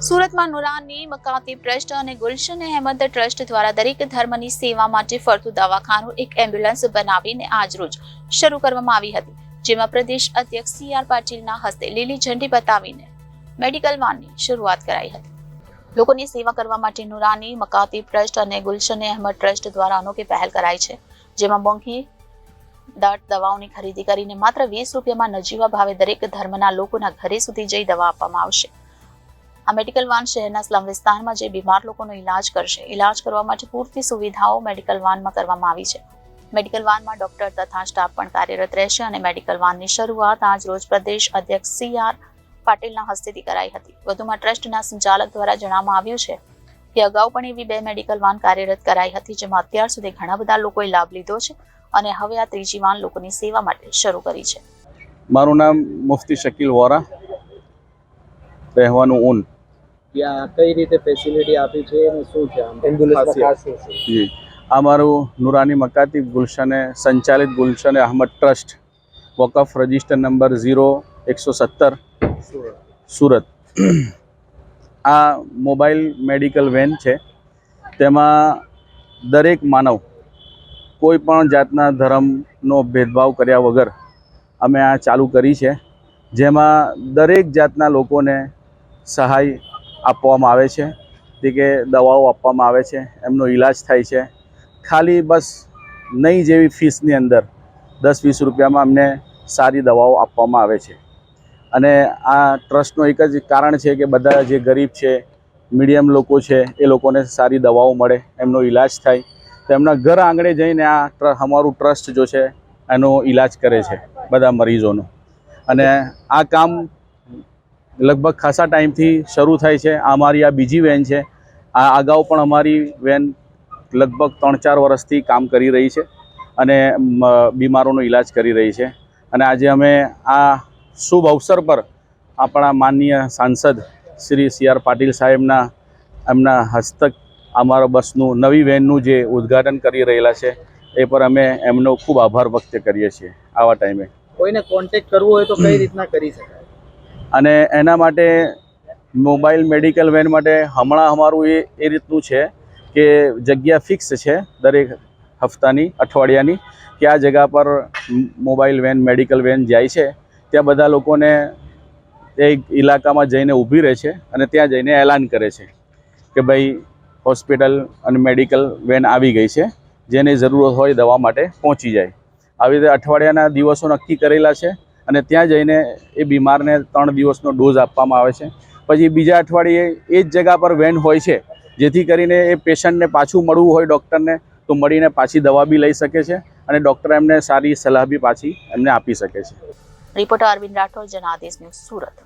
સુરતમાં નુરાની મકાતીબ ટ્રસ્ટ અને ગુલશન અહેમદ ટ્રસ્ટ દ્વારા દરેક ધર્મની સેવા માટે ફરતું દવાખાનું એક એમ્બ્યુલન્સ બનાવીને આજરોજ શરૂ કરવામાં આવી હતી, જેમાં પ્રદેશ અધ્યક્ષ CR પાટીલના હસ્તે લીલી ઝંડી બતાવીને મેડિકલ વાનની શરૂઆત કરાઈ હતી। લોકોની સેવા કરવા માટે નુરાની મકાતીબ ટ્રસ્ટ અને ગુલશન અહેમદ ટ્રસ્ટ દ્વારા અનોખી પહેલ કરાઈ છે, જેમાં મોંઘી દાટ દવાઓની ખરીદી કરીને માત્ર 20 રૂપિયામાં નજીવા ભાવે દરેક ધર્મના લોકોના ઘરે સુધી જઈ દવા આપવામાં આવશે। આ મેડિકલ વાન શહેરના સ્લમ વિસ્તારમાં જે બીમાર લોકોનો ઇલાજ કરશે। ઇલાજ કરવા માટે પૂરતી સુવિધાઓ મેડિકલ વાનમાં કરવામાં આવી છે। મેડિકલ વાનમાં ડોક્ટર તથા સ્ટાફ પણ કાર્યરત રહેશે અને મેડિકલ વાનની શરૂઆત આજ રોજ પ્રદેશ અધ્યક્ષ CR પાટીલના હસ્તેથી કરાઈ હતી। વધુમાં ટ્રસ્ટના સંચાલક દ્વારા જણાવવામાં આવ્યું છે કે અગાઉ પણ એવી 2 મેડિકલ વાન કાર્યરત કરાઈ હતી, જેમાં અત્યાર સુધી ઘણા બધા લોકોએ લાભ લીધો છે અને હવે આ ત્રીજી વાન લોકોની સેવા માટે શરૂ કરી છે। મારું નામ મુફ્તી શકીલ વોરા, રહેવાનું ઊન। ત્યાં કઈ રીતે ફેસિલિટી આપી છે અને શું છે એમ્બ્યુલન્સમાં ખાસ શું છે? જી, આ મારું નુરાની મકાતીબ ગુલશને સંચાલિત ગુલશન અહેમદ ટ્રસ્ટ વકફ રજિસ્ટર નંબર 0117 સુરત। આ મોબાઈલ મેડિકલ વેન છે। તેમાં દરેક માનવ કોઈ પણ જાતના ધર્મનો ભેદભાવ કર્યા વગર અમે આ ચાલુ કરી છે, જેમાં દરેક જાતના લોકોને સહાય આપવામાં આવે છે, તે કે દવાઓ આપવામાં આવે છે, એમનો ઈલાજ થાય છે। ખાલી બસ નહીં જેવી ફીસની અંદર 10-20 રૂપિયામાં અમને સારી દવાઓ આપવામાં આવે છે। અને આ ટ્રસ્ટનો એક જ કારણ છે કે બધા જે ગરીબ છે, મીડિયમ લોકો છે, એ લોકોને સારી દવાઓ મળે, એમનો ઈલાજ થાય, તેમના ઘર આંગણે જઈને આ અમારું ટ્રસ્ટ જો છે એનો ઈલાજ કરે છે બધા મરીઝોનો। અને આ કામ લગભગ ખાસા ટાઈમથી શરૂ થાય છે। અમારી આ બીજી વેન છે। આ અગાઉ પણ અમારી વેન લગભગ 3-4 વર્ષથી કામ કરી રહી છે અને બીમારોનો ઈલાજ કરી રહી છે। અને આજે અમે આ શુભ અવસર પર આપણા માનનીય સાંસદ શ્રી CR પાટીલ સાહેબના એમના હસ્તક અમારા બસનું નવી વેનનું જે ઉદ્ઘાટન કરી રહેલા છે, એ પર અમે એમનો ખૂબ આભાર વ્યક્ત કરીએ છીએ। આવા ટાઈમે કોઈને કોન્ટેક્ટ કરવો હોય તો કઈ રીતના કરી શકાય? અને એના માટે મોબાઈલ મેડિકલ વેન માટે હમણાં અમારું એ રીતનું છે કે જગ્યા ફિક્સ છે દરેક હપ્તાની, અઠવાડિયાની, કે આ જગ્યા પર મોબાઈલ વેન મેડિકલ વેન જાય છે। ત્યાં બધા લોકોને એક ઇલાકામાં જઈને ઊભી રહે છે અને ત્યાં જઈને એલાન કરે છે કે ભાઈ હોસ્પિટલ અને મેડિકલ વેન આવી ગઈ છે, જેને જરૂરત હોય દવા માટે પહોંચી જાય। આવી રીતે અઠવાડિયાના દિવસો નક્કી કરેલા છે અને ત્યાં જઈને એ બીમારને 3 દિવસનો ડોઝ આપવામાં આવે છે। પછી બીજા અઠવાડિયે એ જ જગ્યા પર વેન હોય છે, જેથી કરીને એ પેશન્ટને પાછું મળવું હોય ડૉક્ટરને તો મળીને પાછી દવા બી લઈ શકે છે અને ડૉક્ટર એમને સારી સલાહ બી પાછી એમને આપી શકે છે। Reporter Arvind Rathod, Janadesh news, Surat.